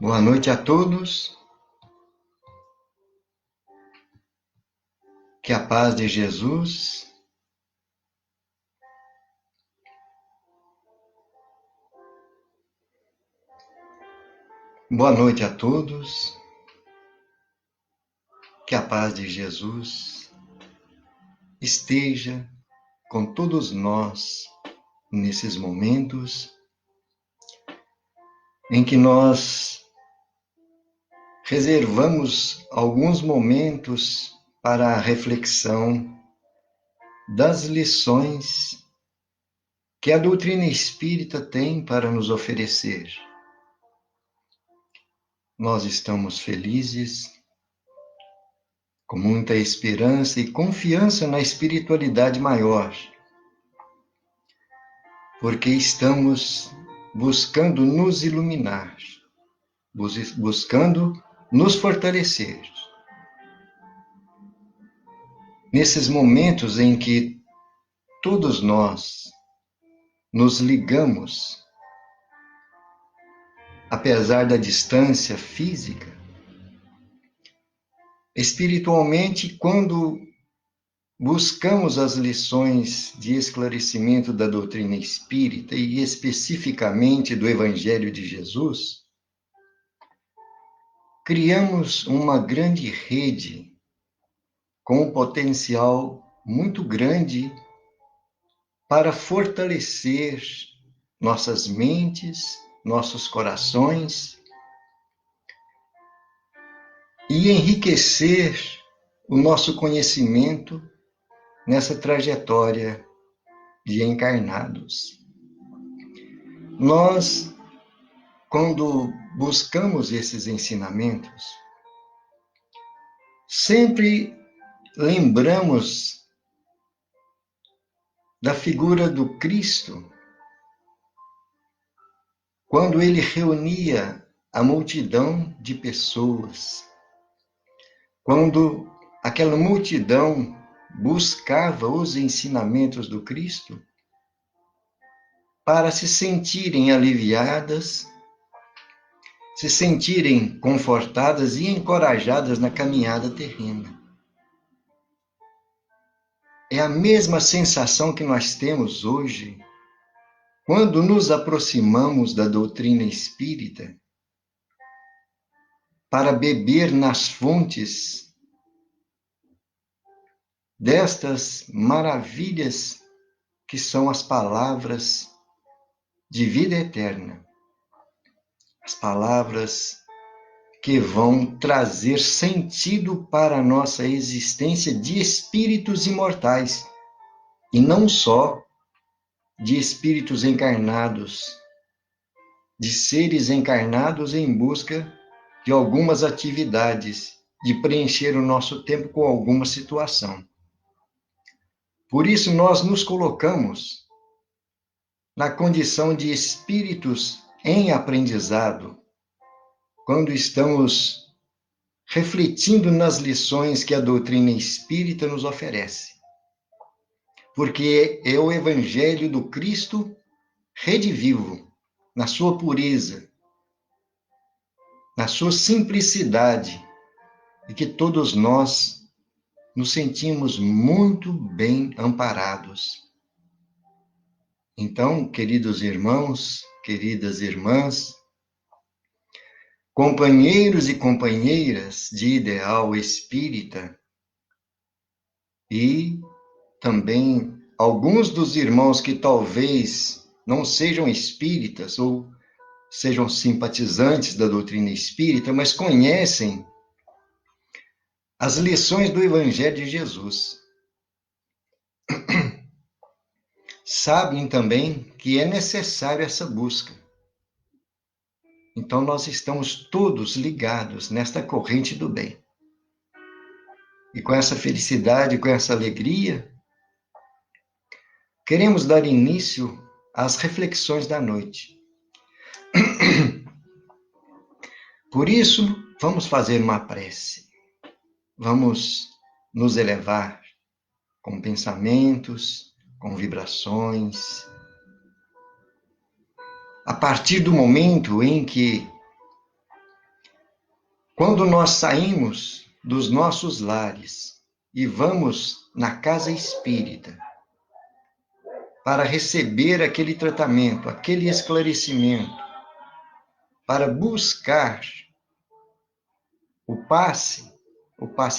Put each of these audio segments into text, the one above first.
Boa noite a todos, que a paz de Jesus Boa noite a todos, que a paz de Jesus esteja com todos nós nesses momentos em que nós reservamos alguns momentos para a reflexão das lições que a doutrina espírita tem para nos oferecer. Nós estamos felizes, com muita esperança e confiança na espiritualidade maior, porque estamos buscando nos iluminar, buscando nos fortalecer. Nesses momentos em que todos nós nos ligamos, apesar da distância física, espiritualmente, quando buscamos as lições de esclarecimento da doutrina espírita e especificamente do Evangelho de Jesus, criamos uma grande rede com um potencial muito grande para fortalecer nossas mentes, nossos corações e enriquecer o nosso conhecimento nessa trajetória de encarnados. Nós, quando buscamos esses ensinamentos, sempre lembramos da figura do Cristo, quando ele reunia a multidão de pessoas, quando aquela multidão buscava os ensinamentos do Cristo para se sentirem aliviadas, se sentirem confortadas e encorajadas na caminhada terrena. É a mesma sensação que nós temos hoje quando nos aproximamos da doutrina espírita para beber nas fontes destas maravilhas que são as palavras de vida eterna, as palavras que vão trazer sentido para a nossa existência de espíritos imortais, e não só de espíritos encarnados, de seres encarnados em busca de algumas atividades, de preencher o nosso tempo com alguma situação. Por isso, nós nos colocamos na condição de espíritos em aprendizado, quando estamos refletindo nas lições que a doutrina espírita nos oferece. Porque é o Evangelho do Cristo redivivo, na sua pureza, na sua simplicidade, e que todos nós nos sentimos muito bem amparados. Então, queridos irmãos, queridas irmãs, companheiros e companheiras de ideal espírita, e também alguns dos irmãos que talvez não sejam espíritas ou sejam simpatizantes da doutrina espírita, mas conhecem as lições do Evangelho de Jesus. Sabem também que é necessária essa busca. Então, nós estamos todos ligados nesta corrente do bem. E com essa felicidade, com essa alegria, queremos dar início às reflexões da noite. Por isso, vamos fazer uma prece. Vamos nos elevar com pensamentos, com vibrações. A partir do momento em que Quando nós saímos dos nossos lares e vamos na casa espírita para receber aquele tratamento, aquele esclarecimento, para buscar o passe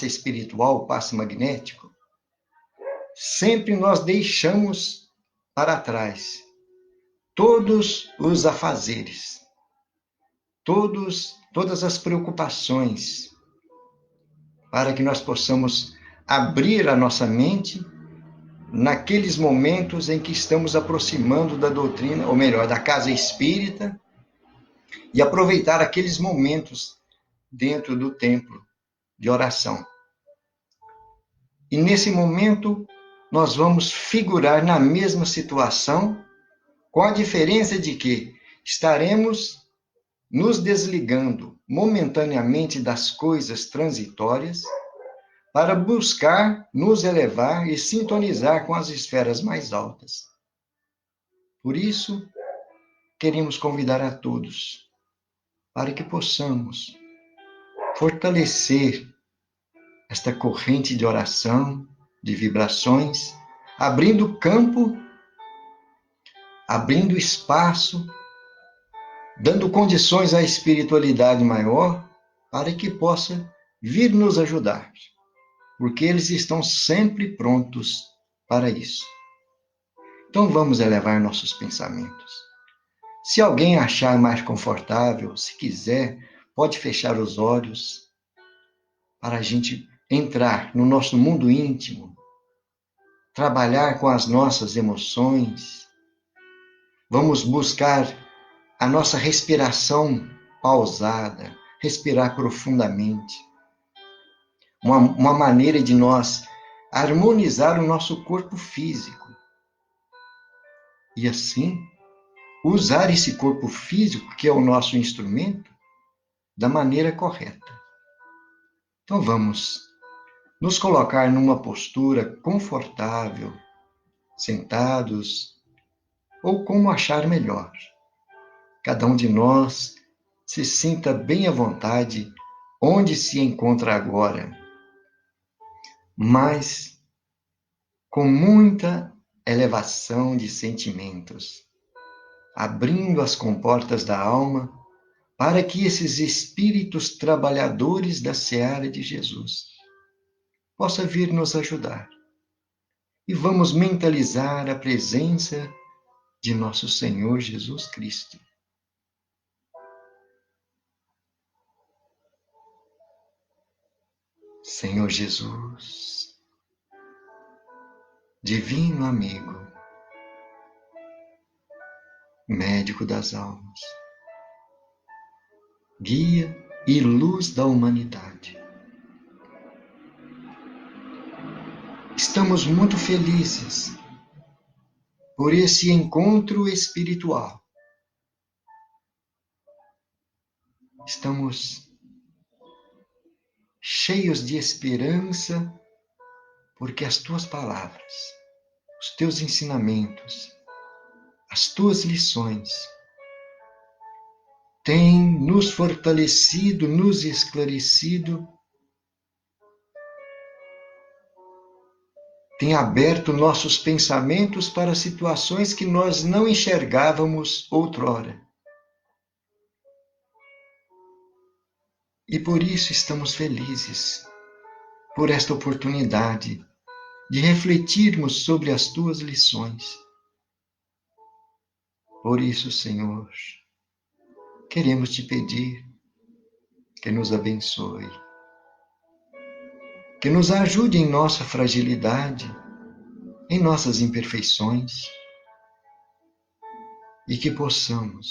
espiritual, o passe magnético, sempre nós deixamos para trás todos os afazeres, todas as preocupações, para que nós possamos abrir a nossa mente naqueles momentos em que estamos aproximando da doutrina, ou melhor, da casa espírita, e aproveitar aqueles momentos dentro do templo de oração. E nesse momento, nós vamos figurar na mesma situação, com a diferença de que estaremos nos desligando momentaneamente das coisas transitórias para buscar nos elevar e sintonizar com as esferas mais altas. Por isso, queremos convidar a todos para que possamos fortalecer esta corrente de oração, de vibrações, abrindo campo, abrindo espaço, dando condições à espiritualidade maior para que possa vir nos ajudar, porque eles estão sempre prontos para isso. Então vamos elevar nossos pensamentos. Se alguém achar mais confortável, se quiser, pode fechar os olhos para a gente entrar no nosso mundo íntimo, trabalhar com as nossas emoções. Vamos buscar a nossa respiração pausada, respirar profundamente. Uma maneira de nós harmonizar o nosso corpo físico. E assim, usar esse corpo físico, que é o nosso instrumento, da maneira correta. Então vamos nos colocar numa postura confortável, sentados, ou como achar melhor. Cada um de nós se sinta bem à vontade onde se encontra agora, mas com muita elevação de sentimentos, abrindo as comportas da alma para que esses espíritos trabalhadores da seara de Jesus possam vir nos ajudar. E vamos mentalizar a presença de nosso Senhor Jesus Cristo. Senhor Jesus, divino amigo, médico das almas, guia e luz da humanidade. Estamos muito felizes por esse encontro espiritual. Estamos cheios de esperança, porque as tuas palavras, os teus ensinamentos, as tuas lições têm nos fortalecido, nos esclarecido, têm aberto nossos pensamentos para situações que nós não enxergávamos outrora. E por isso estamos felizes, por esta oportunidade de refletirmos sobre as tuas lições. Por isso, Senhor, queremos te pedir que nos abençoe, que nos ajude em nossa fragilidade, em nossas imperfeições, e que possamos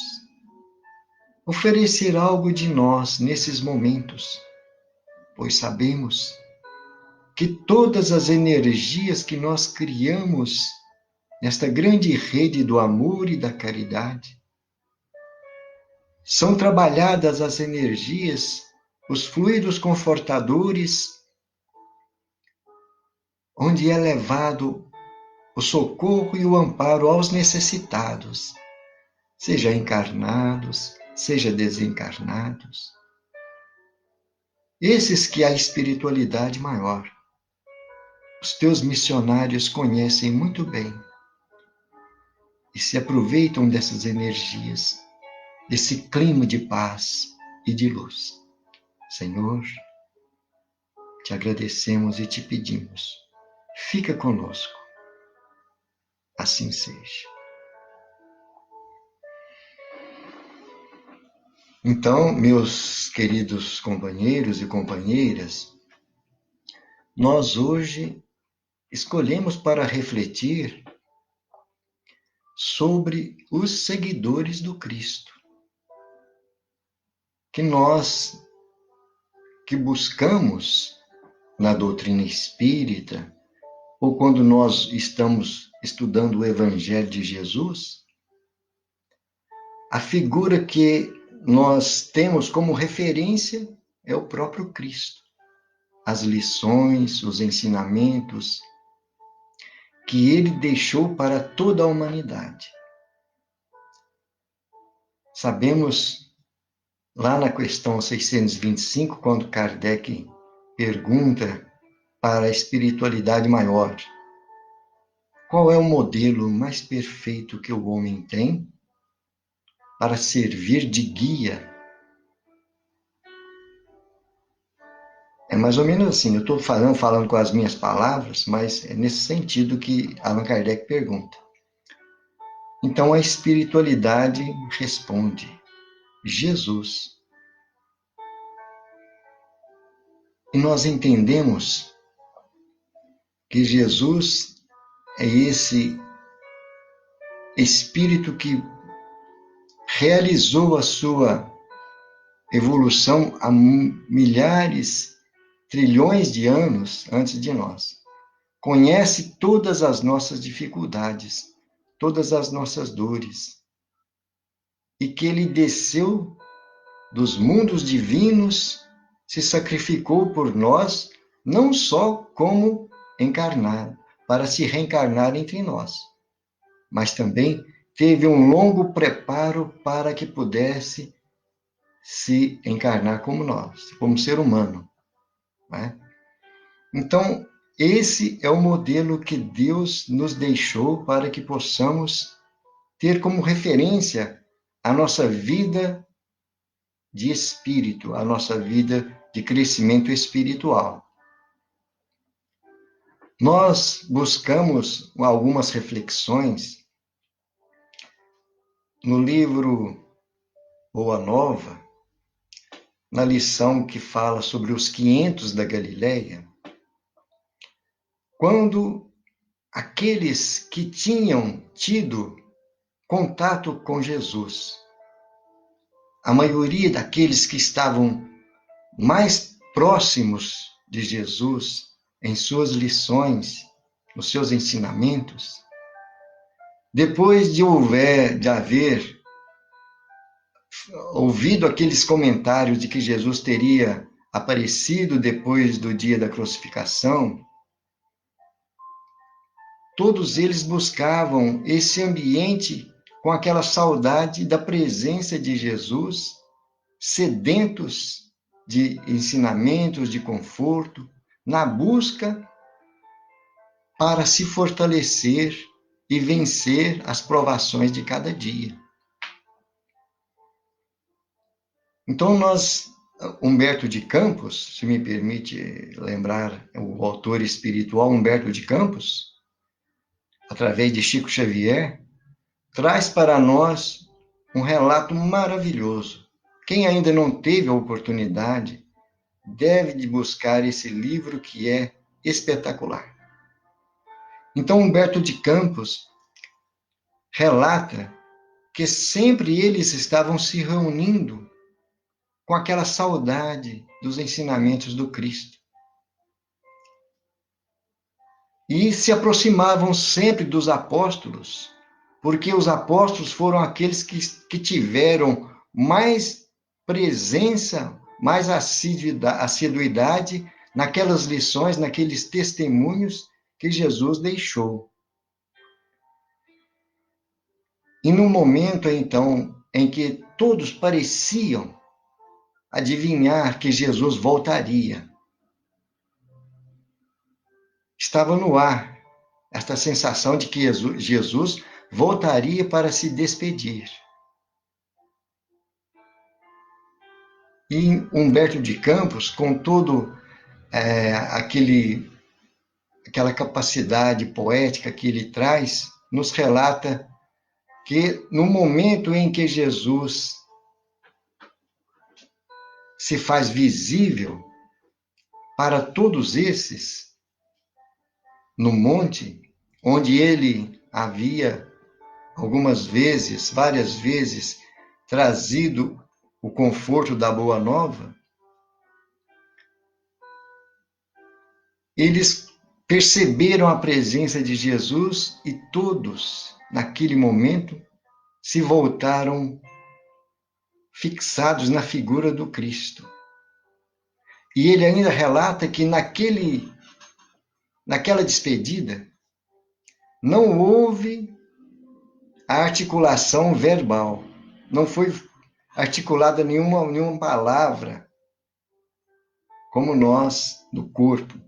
oferecer algo de nós nesses momentos, pois sabemos que todas as energias que nós criamos nesta grande rede do amor e da caridade são trabalhadas as energias, os fluidos confortadores, onde é levado o socorro e o amparo aos necessitados, seja encarnados, seja desencarnados. Esses que a espiritualidade maior, os teus missionários conhecem muito bem e se aproveitam dessas energias, desse clima de paz e de luz. Senhor, te agradecemos e te pedimos, fica conosco, assim seja. Então, meus queridos companheiros e companheiras, nós hoje escolhemos para refletir sobre os seguidores do Cristo, que nós que buscamos na doutrina espírita, ou quando nós estamos estudando o Evangelho de Jesus, a figura que nós temos como referência é o próprio Cristo. As lições, os ensinamentos que ele deixou para toda a humanidade. Sabemos, lá na questão 625, quando Kardec pergunta para a espiritualidade maior, qual é o modelo mais perfeito que o homem tem para servir de guia? É mais ou menos assim, eu estou falando com as minhas palavras, mas é nesse sentido que Allan Kardec pergunta. Então a espiritualidade responde: Jesus. E nós entendemos que Jesus é esse espírito que realizou a sua evolução há milhares, trilhões de anos antes de nós. Conhece todas as nossas dificuldades, todas as nossas dores. E que ele desceu dos mundos divinos, se sacrificou por nós, não só como encarnado, para se reencarnar entre nós, mas também teve um longo preparo para que pudesse se encarnar como nós, como ser humano. Né? Então, esse é o modelo que Deus nos deixou para que possamos ter como referência a nossa vida de espírito, a nossa vida de crescimento espiritual. Nós buscamos algumas reflexões no livro Boa Nova, na lição que fala sobre os 500 da Galileia, quando aqueles que tinham tido contato com Jesus, a maioria daqueles que estavam mais próximos de Jesus em suas lições, nos seus ensinamentos, depois de haver ouvido aqueles comentários de que Jesus teria aparecido depois do dia da crucificação, todos eles buscavam esse ambiente com aquela saudade da presença de Jesus, sedentos de ensinamentos, de conforto, na busca para se fortalecer e vencer as provações de cada dia. Então, Humberto de Campos, se me permite lembrar o autor espiritual Humberto de Campos, através de Chico Xavier, traz para nós um relato maravilhoso. Quem ainda não teve a oportunidade deve de buscar esse livro que é espetacular. Então, Humberto de Campos relata que sempre eles estavam se reunindo com aquela saudade dos ensinamentos do Cristo. E se aproximavam sempre dos apóstolos, porque os apóstolos foram aqueles que tiveram mais presença, mais assiduidade naquelas lições, naqueles testemunhos que Jesus deixou. E no momento, então, em que todos pareciam adivinhar que Jesus voltaria. Estava no ar esta sensação de que Jesus voltaria para se despedir. E Humberto de Campos, com todo aquela capacidade poética que ele traz, nos relata que no momento em que Jesus se faz visível para todos esses, no monte, onde ele havia algumas vezes, várias vezes, trazido o conforto da Boa Nova, eles perceberam a presença de Jesus e todos, naquele momento, se voltaram fixados na figura do Cristo. E ele ainda relata que naquela despedida não houve a articulação verbal, não foi articulada nenhuma palavra, como nós, no corpo,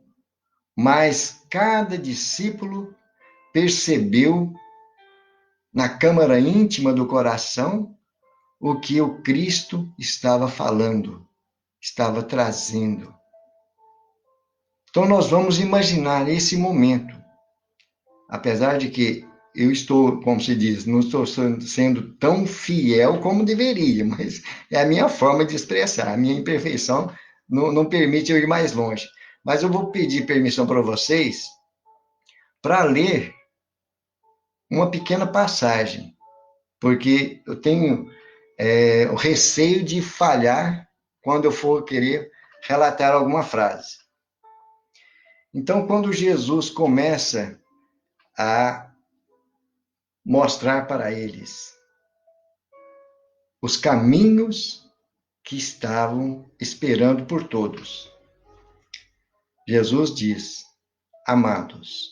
mas cada discípulo percebeu na câmara íntima do coração o que o Cristo estava falando, estava trazendo. Então nós vamos imaginar esse momento, apesar de que eu estou, como se diz, não estou sendo tão fiel como deveria, mas é a minha forma de expressar, a minha imperfeição não permite eu ir mais longe. Mas eu vou pedir permissão para vocês para ler uma pequena passagem, porque eu tenho o receio de falhar quando eu for querer relatar alguma frase. Então, quando Jesus começa a mostrar para eles os caminhos que estavam esperando por todos, Jesus diz: amados,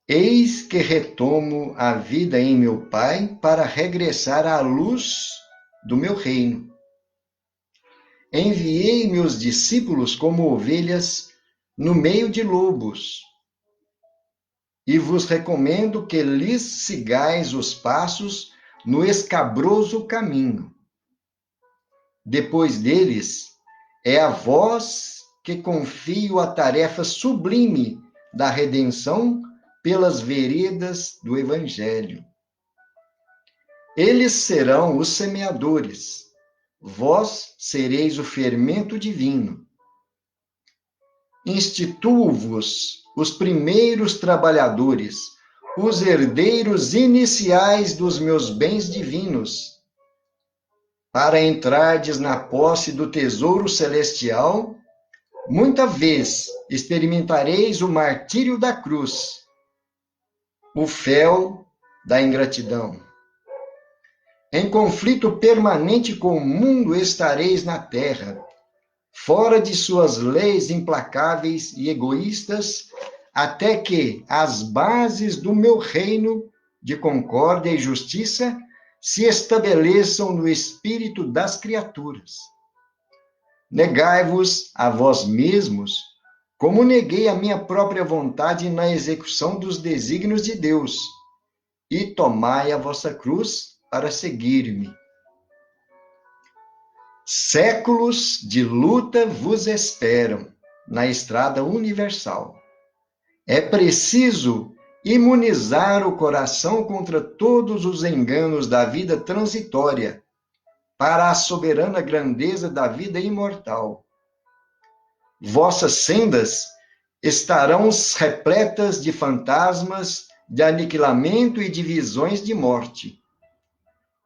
eis que retomo a vida em meu Pai para regressar à luz do meu reino. Enviei meus discípulos como ovelhas no meio de lobos, e vos recomendo que lhes sigais os passos no escabroso caminho. Depois deles, é a vós que confio a tarefa sublime da redenção pelas veredas do Evangelho. Eles serão os semeadores, vós sereis o fermento divino. Instituo-vos os primeiros trabalhadores, os herdeiros iniciais dos meus bens divinos, para entrardes na posse do tesouro celestial. Muita vez experimentareis o martírio da cruz, o fel da ingratidão. Em conflito permanente com o mundo estareis na terra, fora de suas leis implacáveis e egoístas, até que as bases do meu reino de concórdia e justiça se estabeleçam no espírito das criaturas. Negai-vos a vós mesmos, como neguei a minha própria vontade na execução dos desígnios de Deus, e tomai a vossa cruz para seguir-me. Séculos de luta vos esperam na estrada universal. É preciso imunizar o coração contra todos os enganos da vida transitória, para a soberana grandeza da vida imortal. Vossas sendas estarão repletas de fantasmas, de aniquilamento e de visões de morte.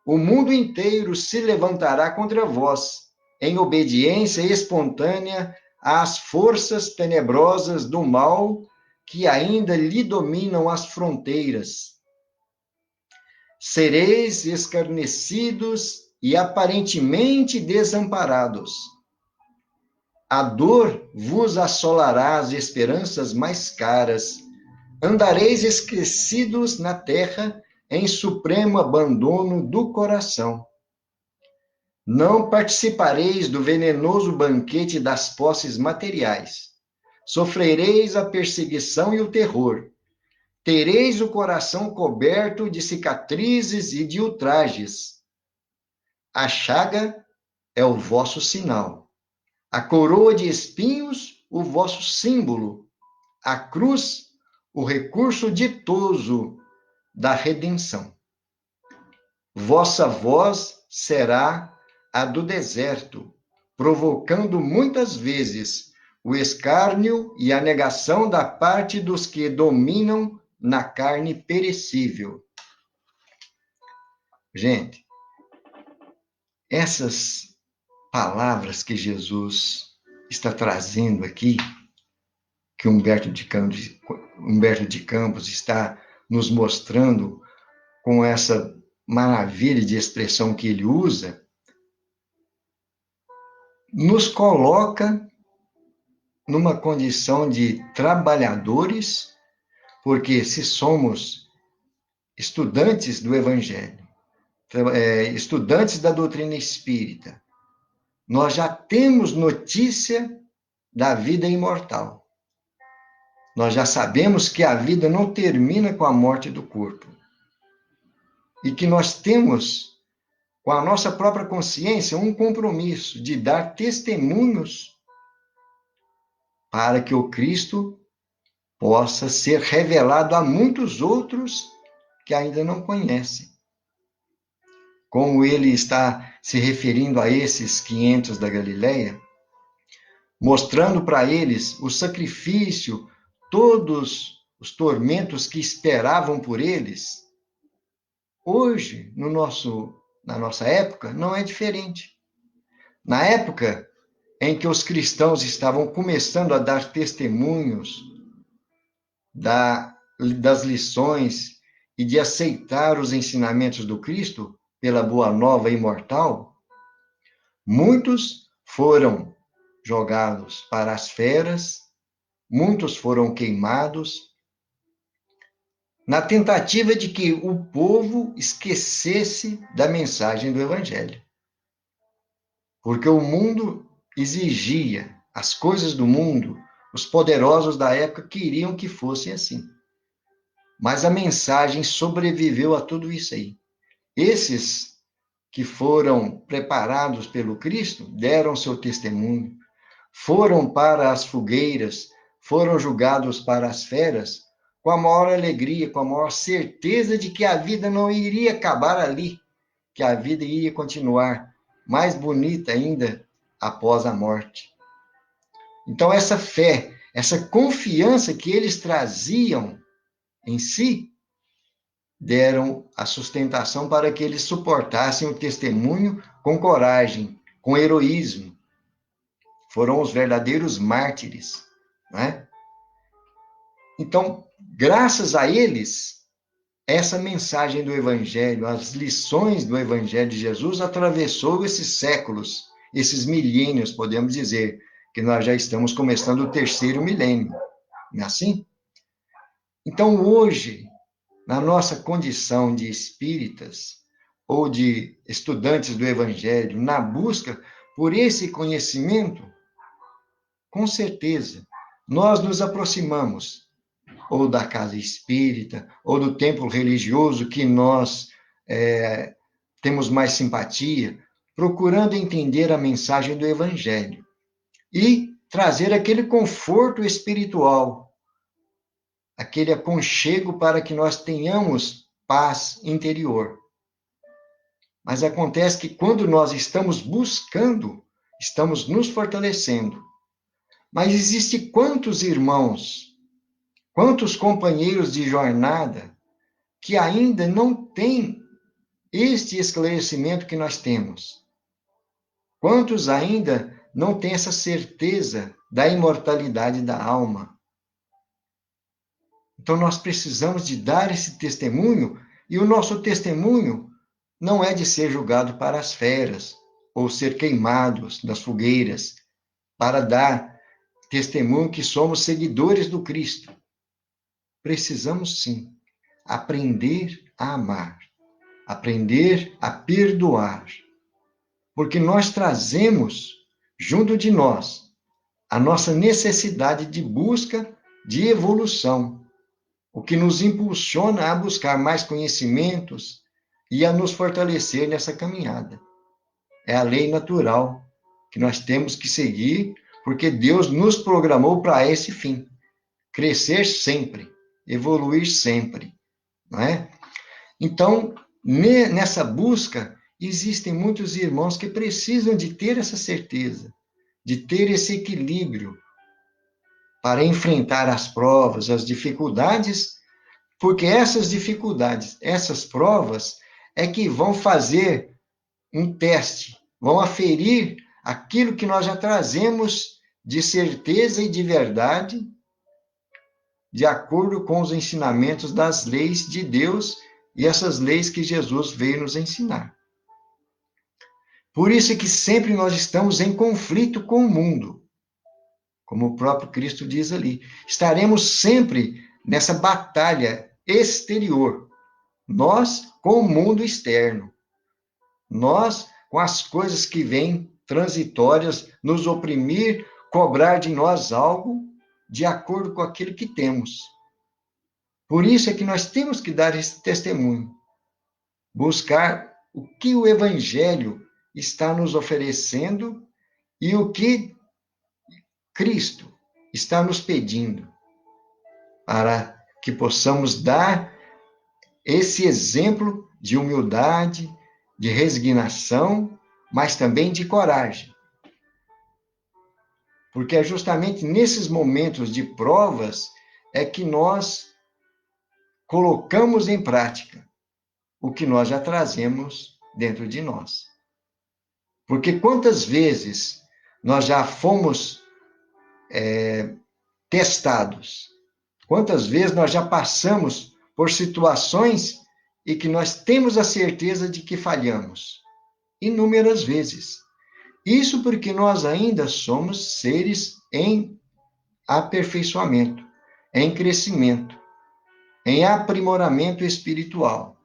O mundo inteiro se levantará contra vós, em obediência espontânea às forças tenebrosas do mal que ainda lhe dominam as fronteiras. Sereis escarnecidos e aparentemente desamparados. A dor vos assolará as esperanças mais caras. Andareis esquecidos na terra em supremo abandono do coração. Não participareis do venenoso banquete das posses materiais. Sofrereis a perseguição e o terror. Tereis o coração coberto de cicatrizes e de ultrajes. A chaga é o vosso sinal. A coroa de espinhos, o vosso símbolo. A cruz, o recurso ditoso da redenção. Vossa voz será a do deserto, provocando muitas vezes o escárnio e a negação da parte dos que dominam na carne perecível. Gente, essas palavras que Jesus está trazendo aqui, que Humberto de Campos está nos mostrando com essa maravilha de expressão que ele usa, nos coloca numa condição de trabalhadores, porque se somos estudantes do Evangelho, estudantes da doutrina espírita, nós já temos notícia da vida imortal. Nós já sabemos que a vida não termina com a morte do corpo. E que nós temos, com a nossa própria consciência, um compromisso de dar testemunhos para que o Cristo possa ser revelado a muitos outros que ainda não conhecem. Como ele está se referindo a esses 500 da Galileia, mostrando para eles o sacrifício, todos os tormentos que esperavam por eles, hoje, na nossa época, não é diferente. Na época em que os cristãos estavam começando a dar testemunhos das lições e de aceitar os ensinamentos do Cristo pela boa nova imortal, muitos foram jogados para as feras, muitos foram queimados, na tentativa de que o povo esquecesse da mensagem do Evangelho. Porque o mundo exigia, as coisas do mundo, os poderosos da época queriam que fosse assim. Mas a mensagem sobreviveu a tudo isso aí. Esses que foram preparados pelo Cristo deram seu testemunho, foram para as fogueiras, foram julgados para as feras, com a maior alegria, com a maior certeza de que a vida não iria acabar ali, que a vida iria continuar mais bonita ainda após a morte. Então, essa fé, essa confiança que eles traziam em si, deram a sustentação para que eles suportassem o testemunho com coragem, com heroísmo. Foram os verdadeiros mártires, não é? Então, graças a eles, essa mensagem do Evangelho, as lições do Evangelho de Jesus atravessou esses séculos, esses milênios, podemos dizer, que nós já estamos começando o 3º milênio, não é assim? Então, hoje, na nossa condição de espíritas ou de estudantes do Evangelho, na busca por esse conhecimento, com certeza, nós nos aproximamos ou da casa espírita, ou do templo religioso que nós temos mais simpatia, procurando entender a mensagem do Evangelho e trazer aquele conforto espiritual, aquele aconchego para que nós tenhamos paz interior. Mas acontece que quando nós estamos buscando, estamos nos fortalecendo. Mas existe quantos irmãos, quantos companheiros de jornada que ainda não têm este esclarecimento que nós temos? Quantos ainda não têm essa certeza da imortalidade da alma? Então nós precisamos de dar esse testemunho, e o nosso testemunho não é de ser julgado para as feras ou ser queimados nas fogueiras, para dar testemunho que somos seguidores do Cristo. Precisamos sim aprender a amar, aprender a perdoar, porque nós trazemos junto de nós a nossa necessidade de busca de evolução, o que nos impulsiona a buscar mais conhecimentos e a nos fortalecer nessa caminhada. É a lei natural que nós temos que seguir, porque Deus nos programou para esse fim. Crescer sempre, evoluir sempre, não é? Então, nessa busca, existem muitos irmãos que precisam de ter essa certeza, de ter esse equilíbrio para enfrentar as provas, as dificuldades, porque essas dificuldades, essas provas, é que vão fazer um teste, vão aferir aquilo que nós já trazemos de certeza e de verdade, de acordo com os ensinamentos das leis de Deus e essas leis que Jesus veio nos ensinar. Por isso é que sempre nós estamos em conflito com o mundo, como o próprio Cristo diz ali. Estaremos sempre nessa batalha exterior, nós com o mundo externo, nós com as coisas que vêm transitórias, nos oprimir, cobrar de nós algo de acordo com aquilo que temos. Por isso é que nós temos que dar esse testemunho, buscar o que o Evangelho está nos oferecendo e o que Cristo está nos pedindo, para que possamos dar esse exemplo de humildade, de resignação, mas também de coragem. Porque é justamente nesses momentos de provas é que nós colocamos em prática o que nós já trazemos dentro de nós. Porque quantas vezes nós já fomos testados, quantas vezes nós já passamos por situações e que nós temos a certeza de que falhamos? Inúmeras vezes. Isso porque nós ainda somos seres em aperfeiçoamento, em crescimento, em aprimoramento espiritual.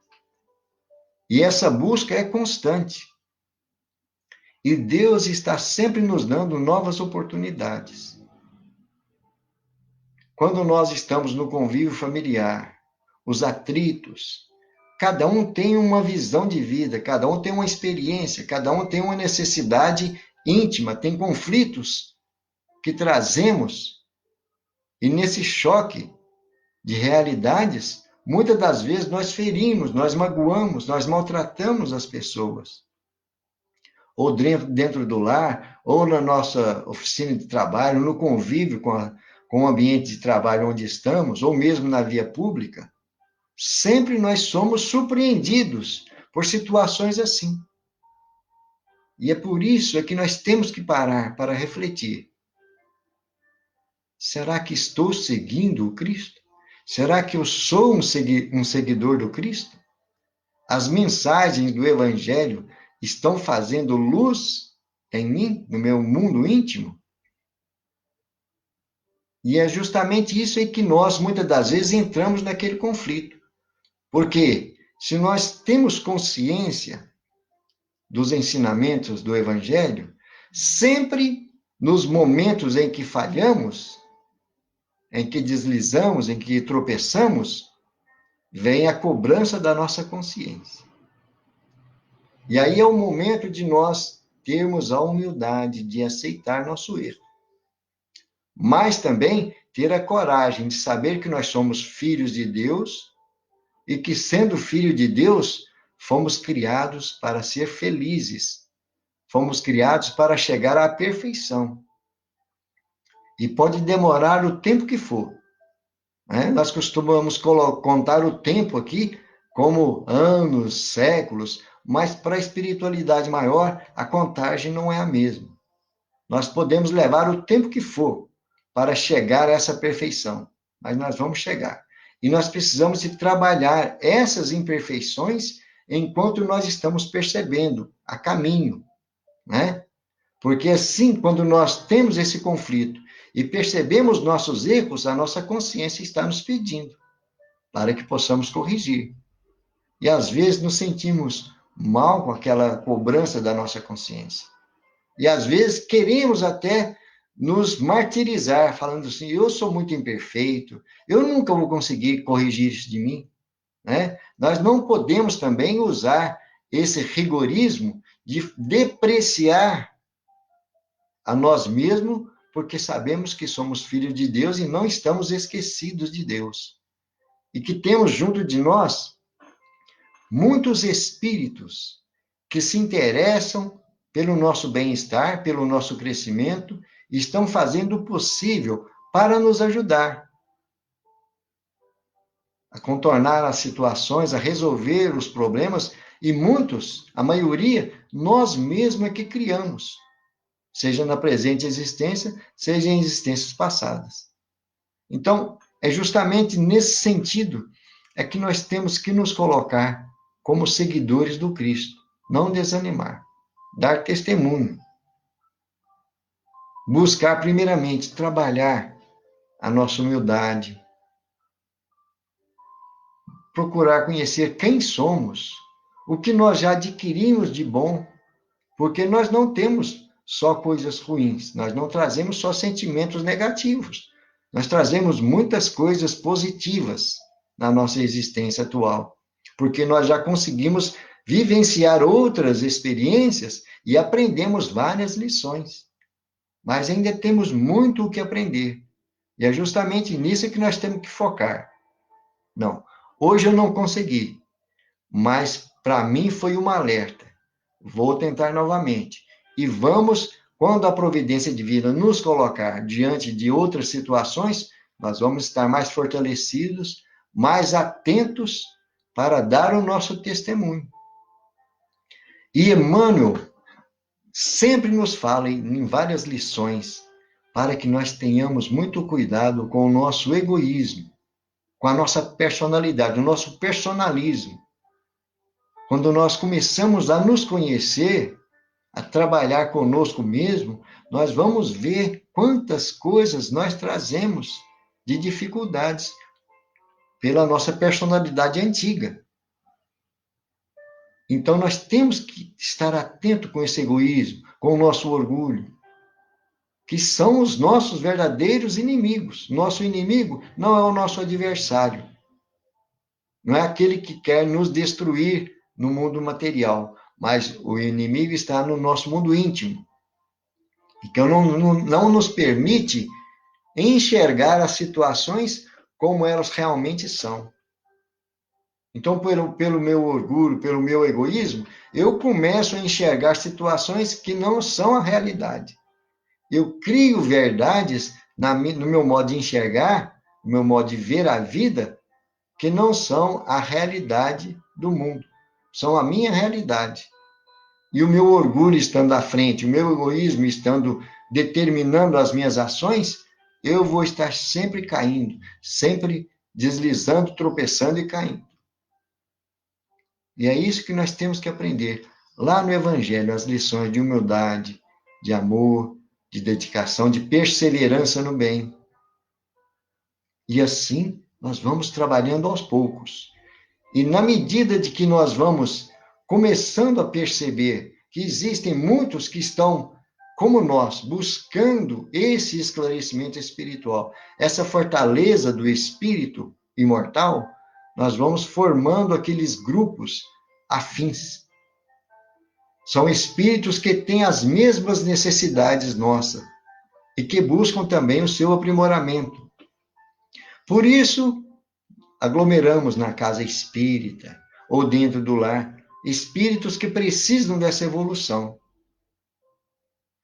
E essa busca é constante. E Deus está sempre nos dando novas oportunidades. Quando nós estamos no convívio familiar, os atritos, cada um tem uma visão de vida, cada um tem uma experiência, cada um tem uma necessidade íntima, tem conflitos que trazemos, e nesse choque de realidades, muitas das vezes nós ferimos, nós magoamos, nós maltratamos as pessoas. Ou dentro do lar, ou na nossa oficina de trabalho, no convívio com o ambiente de trabalho onde estamos, ou mesmo na via pública, sempre nós somos surpreendidos por situações assim. E é por isso que nós temos que parar para refletir. Será que estou seguindo o Cristo? Será que eu sou um seguidor do Cristo? As mensagens do Evangelho estão fazendo luz em mim, no meu mundo íntimo? E é justamente isso aí que nós, muitas das vezes, entramos naquele conflito. Porque se nós temos consciência dos ensinamentos do Evangelho, sempre nos momentos em que falhamos, em que deslizamos, em que tropeçamos, vem a cobrança da nossa consciência. E aí é o momento de nós termos a humildade de aceitar nosso erro. Mas também ter a coragem de saber que nós somos filhos de Deus e que, sendo filho de Deus, fomos criados para ser felizes. Fomos criados para chegar à perfeição. E pode demorar o tempo que for. Nós costumamos contar o tempo aqui como anos, séculos, mas para a espiritualidade maior, a contagem não é a mesma. Nós podemos levar o tempo que for para chegar a essa perfeição, mas nós vamos chegar. E nós precisamos de trabalhar essas imperfeições enquanto nós estamos percebendo a caminho, né? Porque assim, quando nós temos esse conflito e percebemos nossos erros, a nossa consciência está nos pedindo para que possamos corrigir. E às vezes nos sentimos mal com aquela cobrança da nossa consciência. E às vezes queremos até nos martirizar, falando assim: eu sou muito imperfeito, eu nunca vou conseguir corrigir isso de mim, né? Nós não podemos também usar esse rigorismo de depreciar a nós mesmos, porque sabemos que somos filhos de Deus e não estamos esquecidos de Deus. E que temos junto de nós muitos espíritos que se interessam pelo nosso bem-estar, pelo nosso crescimento, e estão fazendo o possível para nos ajudar a contornar as situações, a resolver os problemas, e muitos, a maioria, nós mesmos é que criamos, seja na presente existência, seja em existências passadas. Então, é justamente nesse sentido é que nós temos que nos colocar como seguidores do Cristo, não desanimar, dar testemunho, buscar primeiramente trabalhar a nossa humildade, procurar conhecer quem somos, o que nós já adquirimos de bom, porque nós não temos só coisas ruins, nós não trazemos só sentimentos negativos, nós trazemos muitas coisas positivas na nossa existência atual, porque nós já conseguimos vivenciar outras experiências e aprendemos várias lições. Mas ainda temos muito o que aprender. E é justamente nisso que nós temos que focar. Não, hoje eu não consegui, mas para mim foi um alerta. Vou tentar novamente. E vamos, quando a providência divina nos colocar diante de outras situações, nós vamos estar mais fortalecidos, mais atentos para dar o nosso testemunho. E Emmanuel sempre nos fala em várias lições para que nós tenhamos muito cuidado com o nosso egoísmo, com a nossa personalidade, o nosso personalismo. Quando nós começamos a nos conhecer, a trabalhar conosco mesmo, nós vamos ver quantas coisas nós trazemos de dificuldades pela nossa personalidade antiga. Então, nós temos que estar atento com esse egoísmo, com o nosso orgulho, que são os nossos verdadeiros inimigos. Nosso inimigo não é o nosso adversário, não é aquele que quer nos destruir no mundo material, mas o inimigo está no nosso mundo íntimo, e que não nos permite enxergar as situações como elas realmente são. Então, pelo meu orgulho, pelo meu egoísmo, eu começo a enxergar situações que não são a realidade. Eu crio verdades no meu modo de enxergar, no meu modo de ver a vida, que não são a realidade do mundo, são a minha realidade. E o meu orgulho estando à frente, o meu egoísmo estando determinando as minhas ações, eu vou estar sempre caindo, sempre deslizando, tropeçando e caindo. E é isso que nós temos que aprender lá no Evangelho, as lições de humildade, de amor, de dedicação, de perseverança no bem. E assim nós vamos trabalhando aos poucos. E na medida de que nós vamos começando a perceber que existem muitos que estão, como nós, buscando esse esclarecimento espiritual, essa fortaleza do espírito imortal, nós vamos formando aqueles grupos afins. São espíritos que têm as mesmas necessidades nossas e que buscam também o seu aprimoramento. Por isso, aglomeramos na casa espírita ou dentro do lar espíritos que precisam dessa evolução.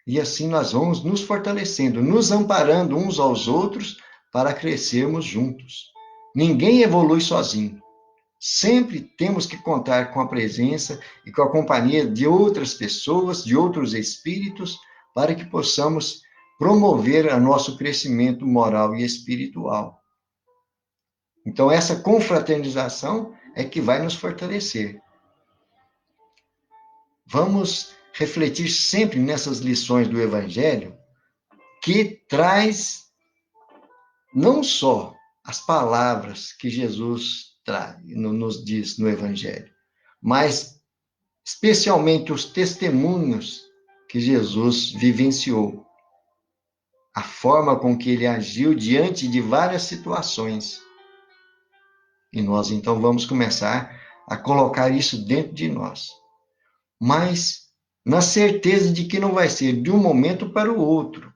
E assim nós vamos nos fortalecendo, nos amparando uns aos outros para crescermos juntos. Ninguém evolui sozinho. Sempre temos que contar com a presença e com a companhia de outras pessoas, de outros espíritos, para que possamos promover o nosso crescimento moral e espiritual. Então, essa confraternização é que vai nos fortalecer. Vamos refletir sempre nessas lições do Evangelho, que traz não só as palavras que Jesus nos diz no Evangelho, mas especialmente os testemunhos que Jesus vivenciou, a forma com que ele agiu diante de várias situações. E nós então vamos começar a colocar isso dentro de nós. Mas na certeza de que não vai ser de um momento para o outro.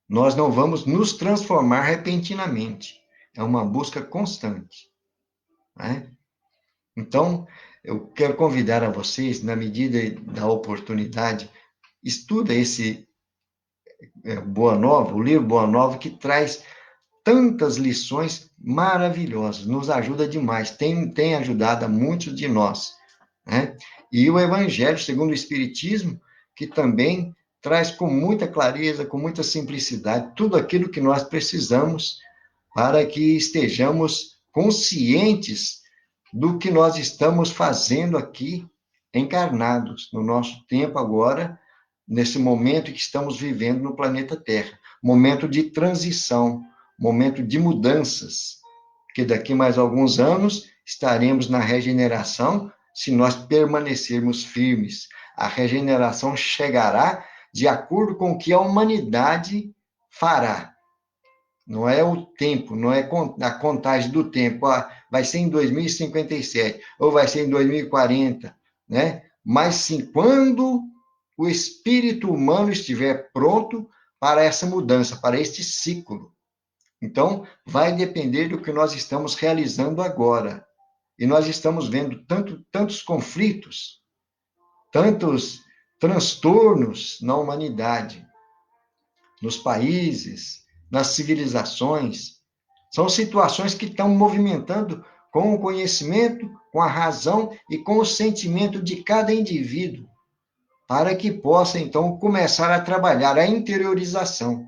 Nós não vamos nos transformar repentinamente. É uma busca constante. Né? Então, eu quero convidar a vocês, na medida da oportunidade, estuda esse Boa Nova, o livro Boa Nova, que traz tantas lições maravilhosas, nos ajuda demais, tem ajudado a muitos de nós. Né? E o Evangelho segundo o Espiritismo, que também traz com muita clareza, com muita simplicidade, tudo aquilo que nós precisamos para que estejamos conscientes do que nós estamos fazendo aqui, encarnados, no nosso tempo agora, nesse momento que estamos vivendo no planeta Terra. Momento de transição, momento de mudanças, que daqui mais alguns anos estaremos na regeneração, se nós permanecermos firmes. A regeneração chegará de acordo com o que a humanidade fará. Não é o tempo, não é a contagem do tempo. Vai ser em 2057, ou vai ser em 2040, né? Mas sim, quando o espírito humano estiver pronto para essa mudança, para este ciclo. Então, vai depender do que nós estamos realizando agora. E nós estamos vendo tantos conflitos, tantos transtornos na humanidade, nos países, nas civilizações. São situações que estão movimentando com o conhecimento, com a razão e com o sentimento de cada indivíduo, para que possa, então, começar a trabalhar a interiorização.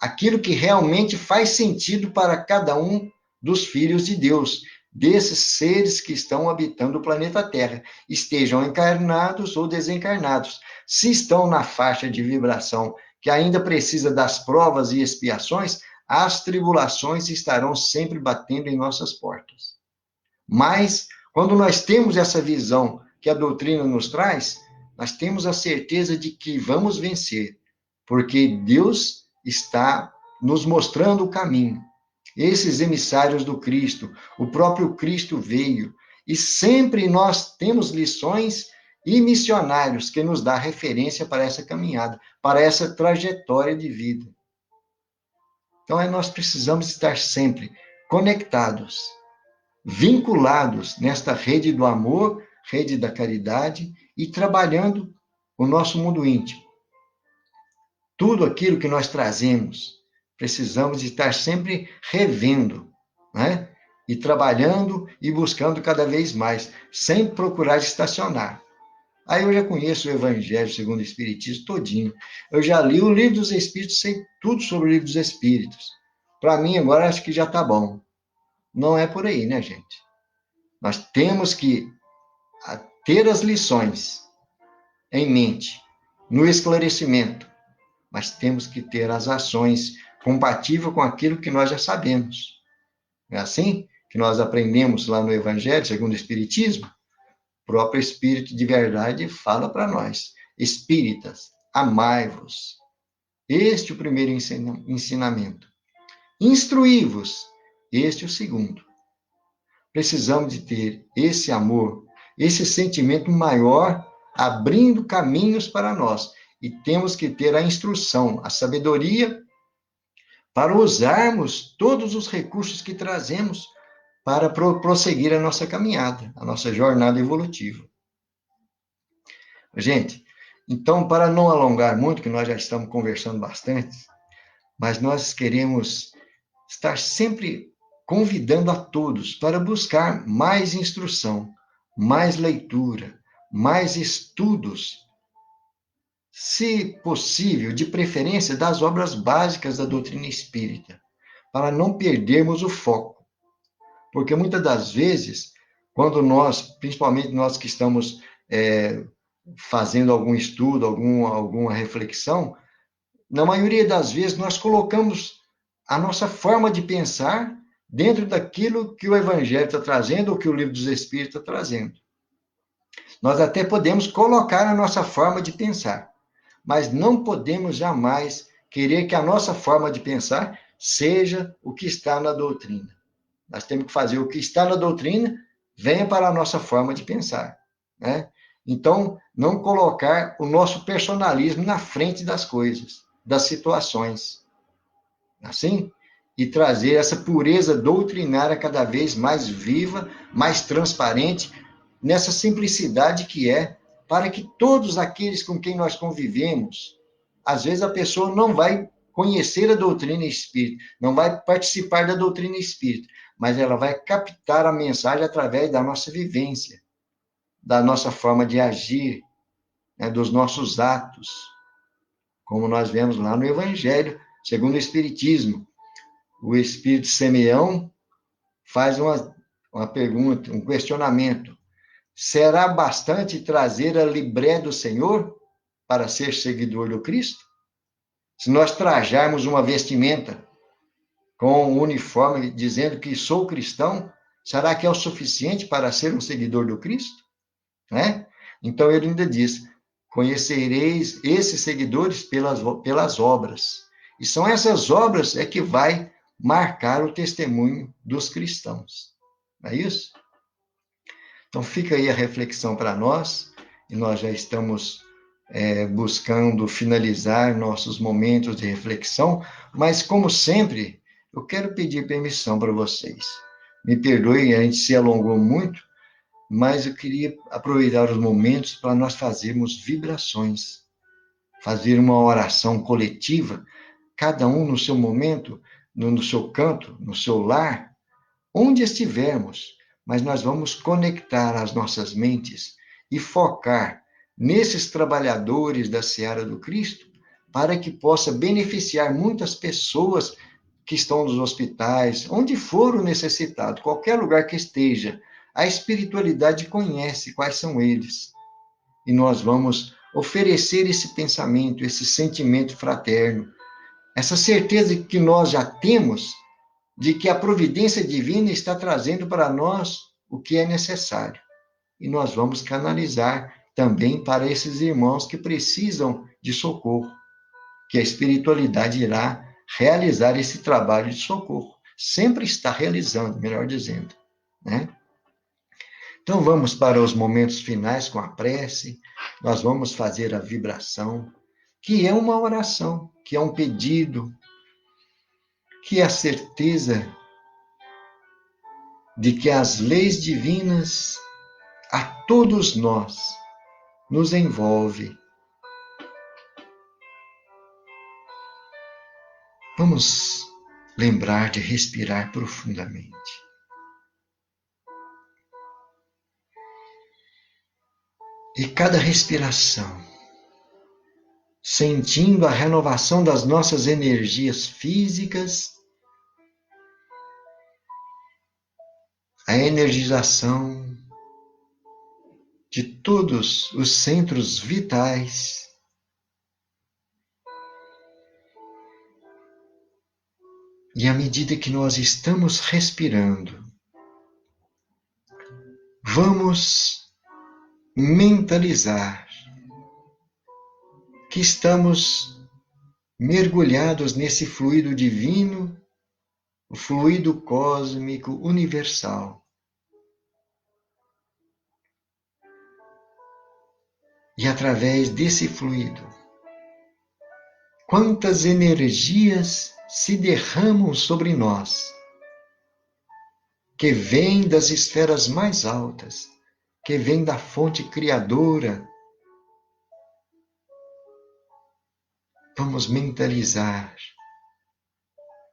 Aquilo que realmente faz sentido para cada um dos filhos de Deus, desses seres que estão habitando o planeta Terra, estejam encarnados ou desencarnados. Se estão na faixa de vibração que ainda precisa das provas e expiações, as tribulações estarão sempre batendo em nossas portas. Mas, quando nós temos essa visão que a doutrina nos traz, nós temos a certeza de que vamos vencer, porque Deus está nos mostrando o caminho. Esses emissários do Cristo, o próprio Cristo veio, e sempre nós temos lições e missionários que nos dá referência para essa caminhada, para essa trajetória de vida. Então, nós precisamos estar sempre conectados, vinculados nesta rede do amor, rede da caridade, e trabalhando o nosso mundo íntimo. Tudo aquilo que nós trazemos, precisamos estar sempre revendo, né? E trabalhando e buscando cada vez mais, sem procurar estacionar. Aí eu já conheço o Evangelho segundo o Espiritismo todinho. Eu já li o Livro dos Espíritos, sei tudo sobre o Livro dos Espíritos. Para mim, agora, acho que já está bom. Não é por aí, né, gente? Nós temos que ter as lições em mente, no esclarecimento, mas temos que ter as ações compatíveis com aquilo que nós já sabemos. É assim que nós aprendemos lá no Evangelho, segundo o Espiritismo? O próprio Espírito de verdade fala para nós: espíritas, amai-vos. Este é o primeiro ensinamento. Instruí-vos. Este é o segundo. Precisamos de ter esse amor, esse sentimento maior, abrindo caminhos para nós. E temos que ter a instrução, a sabedoria, para usarmos todos os recursos que trazemos para prosseguir a nossa caminhada, a nossa jornada evolutiva. Gente, então, para não alongar muito, que nós já estamos conversando bastante, mas nós queremos estar sempre convidando a todos para buscar mais instrução, mais leitura, mais estudos, se possível, de preferência das obras básicas da doutrina espírita, para não perdermos o foco. Porque muitas das vezes, quando nós, principalmente nós que estamos fazendo algum estudo, alguma reflexão, na maioria das vezes nós colocamos a nossa forma de pensar dentro daquilo que o Evangelho está trazendo ou que o Livro dos Espíritos está trazendo. Nós até podemos colocar a nossa forma de pensar, mas não podemos jamais querer que a nossa forma de pensar seja o que está na doutrina. Nós temos que fazer o que está na doutrina, venha para a nossa forma de pensar, né? Então, não colocar o nosso personalismo na frente das coisas, das situações, assim? E trazer essa pureza doutrinária cada vez mais viva, mais transparente, nessa simplicidade que é, para que todos aqueles com quem nós convivemos, às vezes a pessoa não vai conhecer a doutrina espírita, não vai participar da doutrina espírita, mas ela vai captar a mensagem através da nossa vivência, da nossa forma de agir, né, dos nossos atos, como nós vemos lá no Evangelho, segundo o Espiritismo. O Espírito Simeão faz uma pergunta, um questionamento. Será bastante trazer a libré do Senhor para ser seguidor do Cristo? Se nós trajarmos uma vestimenta com um uniforme dizendo que sou cristão, será que é o suficiente para ser um seguidor do Cristo? Né? Então ele ainda diz, conhecereis esses seguidores pelas obras. E são essas obras é que vai marcar o testemunho dos cristãos. Não é isso? Então fica aí a reflexão para nós, e nós já estamos buscando finalizar nossos momentos de reflexão, mas como sempre, eu quero pedir permissão para vocês. Me perdoem, a gente se alongou muito, mas eu queria aproveitar os momentos para nós fazermos vibrações, fazer uma oração coletiva, cada um no seu momento, no seu canto, no seu lar, onde estivermos, mas nós vamos conectar as nossas mentes e focar nesses trabalhadores da seara do Cristo, para que possa beneficiar muitas pessoas que estão nos hospitais, onde for o necessitado, qualquer lugar que esteja, a espiritualidade conhece quais são eles. E nós vamos oferecer esse pensamento, esse sentimento fraterno, essa certeza que nós já temos de que a providência divina está trazendo para nós o que é necessário. E nós vamos canalizar também para esses irmãos que precisam de socorro, que a espiritualidade irá realizar esse trabalho de socorro. Sempre está realizando, melhor dizendo, né? Então vamos para os momentos finais com a prece, nós vamos fazer a vibração, que é uma oração, que é um pedido, que é a certeza de que as leis divinas a todos nós nos envolve. Vamos lembrar de respirar profundamente. E cada respiração, sentindo a renovação das nossas energias físicas, a energização de todos os centros vitais, e à medida que nós estamos respirando, vamos mentalizar que estamos mergulhados nesse fluido divino, o fluido cósmico universal. E através desse fluido, quantas energias se derramam sobre nós, que vêm das esferas mais altas, que vêm da fonte criadora. Vamos mentalizar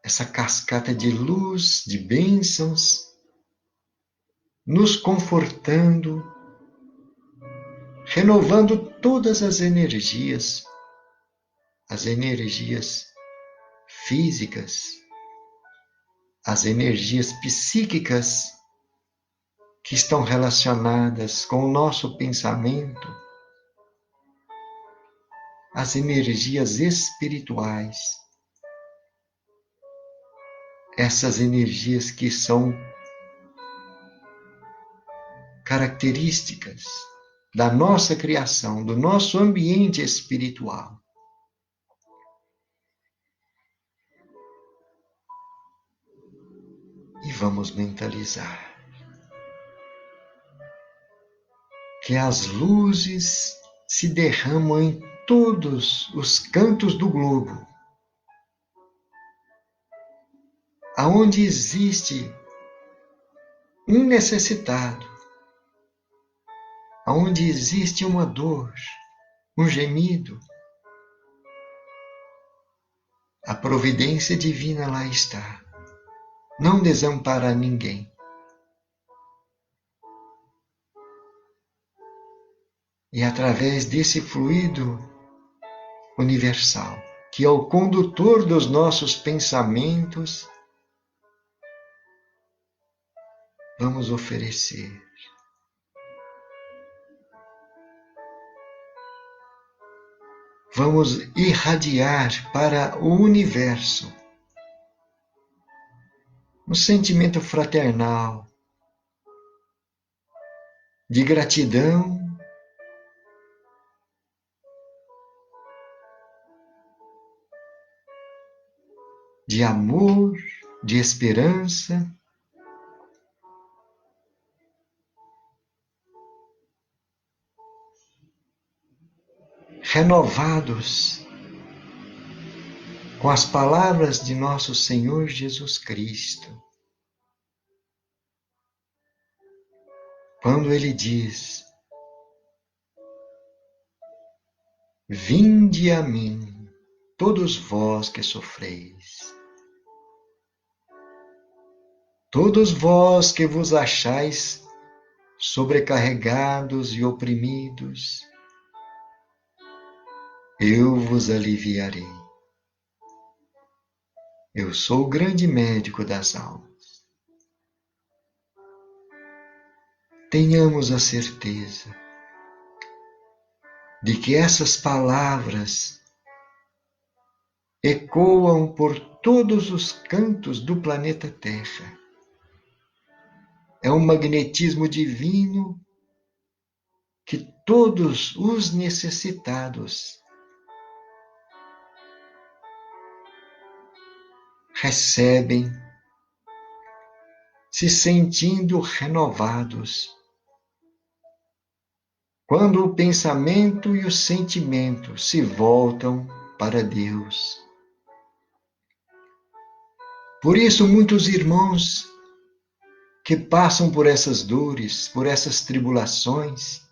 essa cascata de luz, de bênçãos, nos confortando, renovando todas as energias físicas, as energias psíquicas que estão relacionadas com o nosso pensamento, as energias espirituais, essas energias que são características da nossa criação, do nosso ambiente espiritual. E vamos mentalizar que as luzes se derramam em todos os cantos do globo, aonde existe um necessitado, aonde existe uma dor, um gemido, a providência divina lá está. Não desampara ninguém. E através desse fluido universal, que é o condutor dos nossos pensamentos, vamos oferecer vamos irradiar para o universo um sentimento fraternal, de gratidão, de amor, de esperança, renovados com as palavras de nosso Senhor Jesus Cristo, quando Ele diz: vinde a mim, todos vós que sofreis, todos vós que vos achais sobrecarregados e oprimidos, eu vos aliviarei. Eu sou o grande médico das almas. Tenhamos a certeza de que essas palavras ecoam por todos os cantos do planeta Terra. É um magnetismo divino que todos os necessitados recebem, se sentindo renovados, quando o pensamento e o sentimento se voltam para Deus. Por isso, muitos irmãos que passam por essas dores, por essas tribulações,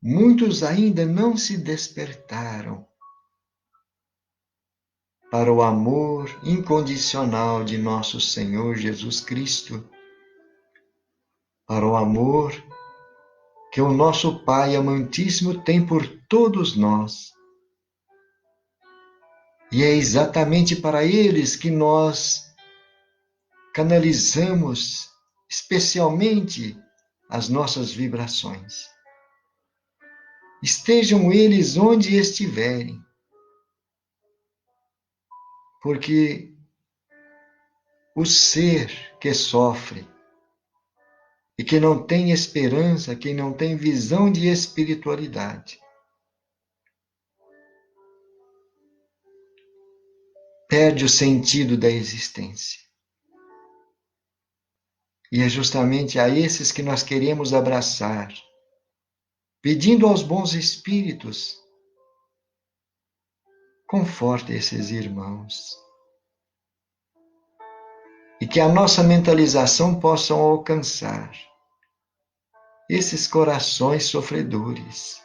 muitos ainda não se despertaram para o amor incondicional de nosso Senhor Jesus Cristo, para o amor que o nosso Pai amantíssimo tem por todos nós. E é exatamente para eles que nós canalizamos especialmente as nossas vibrações. Estejam eles onde estiverem, porque o ser que sofre e que não tem esperança, que não tem visão de espiritualidade, perde o sentido da existência. E é justamente a esses que nós queremos abraçar, pedindo aos bons espíritos: conforte esses irmãos. E que a nossa mentalização possa alcançar esses corações sofredores.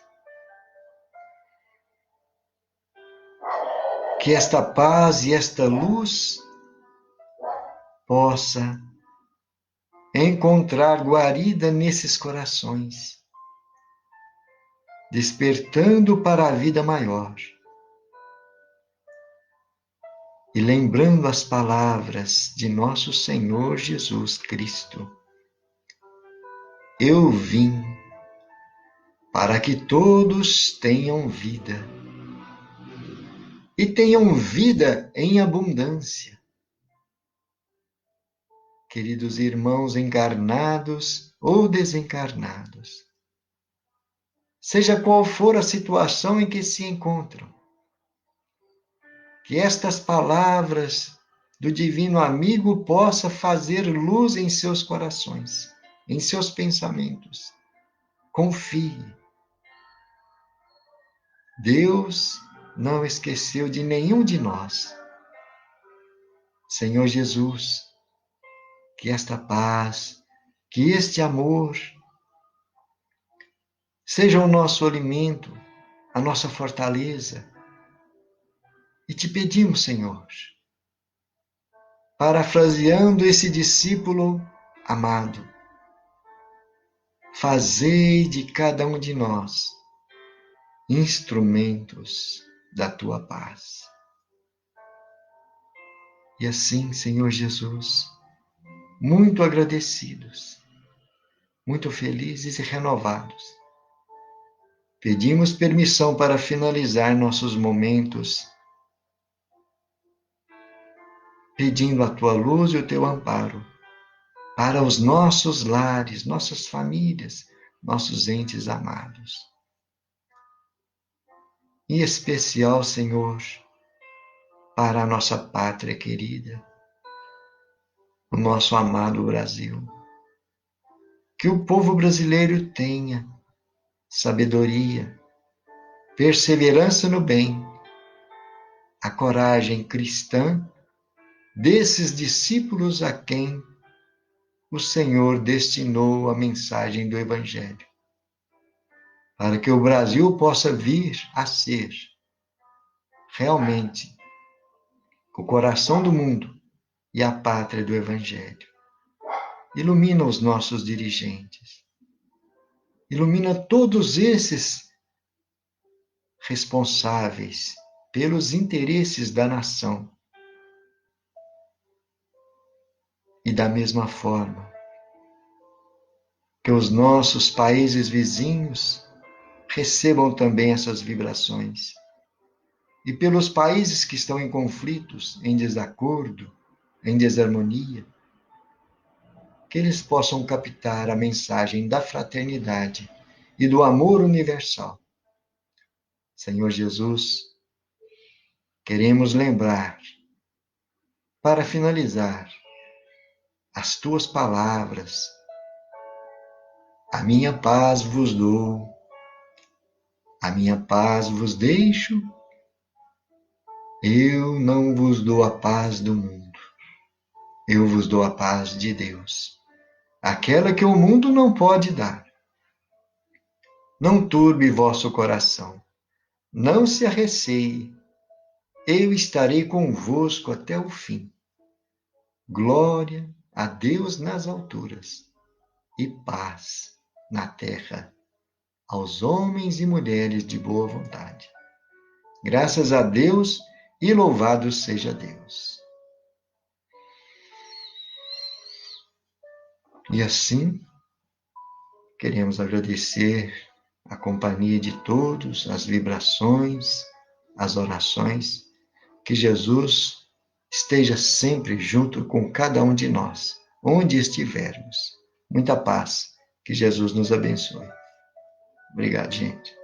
Que esta paz e esta luz possa encontrar guarida nesses corações, despertando para a vida maior. E lembrando as palavras de nosso Senhor Jesus Cristo: eu vim para que todos tenham vida, e tenham vida em abundância. Queridos irmãos encarnados ou desencarnados, seja qual for a situação em que se encontram. Que estas palavras do Divino Amigo possam fazer luz em seus corações, em seus pensamentos. Confie. Deus não esqueceu de nenhum de nós. Senhor Jesus, que esta paz, que este amor seja o nosso alimento, a nossa fortaleza. E te pedimos, Senhor, parafraseando esse discípulo amado, fazei de cada um de nós instrumentos da tua paz. E assim, Senhor Jesus, muito agradecidos, muito felizes e renovados, pedimos permissão para finalizar nossos momentos, pedindo a tua luz e o teu amparo para os nossos lares, nossas famílias, nossos entes amados. Em especial, Senhor, para a nossa pátria querida, o nosso amado Brasil. Que o povo brasileiro tenha sabedoria, perseverança no bem, a coragem cristã desses discípulos a quem o Senhor destinou a mensagem do Evangelho, para que o Brasil possa vir a ser realmente o coração do mundo e a pátria do Evangelho. Ilumina os nossos dirigentes. Ilumina todos esses responsáveis pelos interesses da nação. E da mesma forma, que os nossos países vizinhos recebam também essas vibrações. E pelos países que estão em conflitos, em desacordo, em desarmonia, que eles possam captar a mensagem da fraternidade e do amor universal. Senhor Jesus, queremos lembrar, para finalizar, as tuas palavras: a minha paz vos dou, a minha paz vos deixo, eu não vos dou a paz do mundo, eu vos dou a paz de Deus, aquela que o mundo não pode dar. Não turbe vosso coração, não se arreceie, eu estarei convosco até o fim. Glória a Deus nas alturas e paz na terra aos homens e mulheres de boa vontade. Graças a Deus e louvado seja Deus. E assim, queremos agradecer a companhia de todos, as vibrações, as orações, que Jesus esteja sempre junto com cada um de nós, onde estivermos. Muita paz, que Jesus nos abençoe. Obrigado, gente.